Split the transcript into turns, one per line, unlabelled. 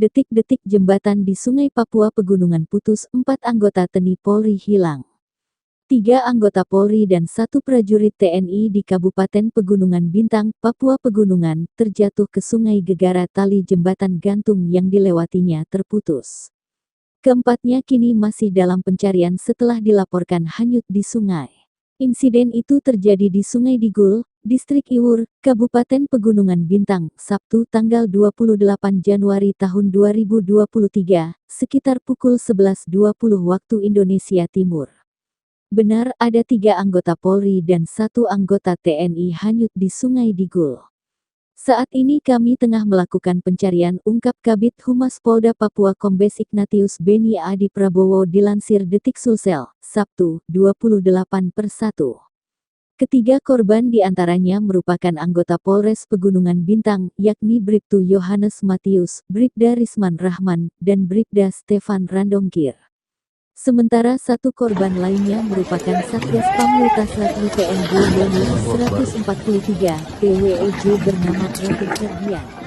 Detik-detik jembatan di Sungai Papua Pegunungan putus, 4 anggota TNI Polri hilang. 3 anggota Polri dan 1 prajurit TNI di Kabupaten Pegunungan Bintang, Papua Pegunungan, terjatuh ke sungai gegara tali jembatan gantung yang dilewatinya terputus. Keempatnya kini masih dalam pencarian setelah dilaporkan hanyut di sungai. Insiden itu terjadi di Sungai Digul, Distrik Iwur, Kabupaten Pegunungan Bintang, Sabtu tanggal 28 Januari tahun 2023, sekitar pukul 11.20 waktu Indonesia Timur. Benar ada 3 anggota Polri dan 1 anggota TNI hanyut di Sungai Digul. Saat ini kami tengah melakukan pencarian, ungkap Kabid Humas Polda Papua Kombes Ignatius Beni Adi Prabowo dilansir Detik Sulsel, Sabtu, 28/1. Ketiga korban diantaranya merupakan anggota Polres Pegunungan Bintang, yakni Bribtu Yohanes Matius, Bribda Risman Rahman, dan Bribda Stefan Randongkir. Sementara 1 korban lainnya merupakan Satgas Pamlu Tasrat IPN 143 PWEJ bernama Pratik Ferdian.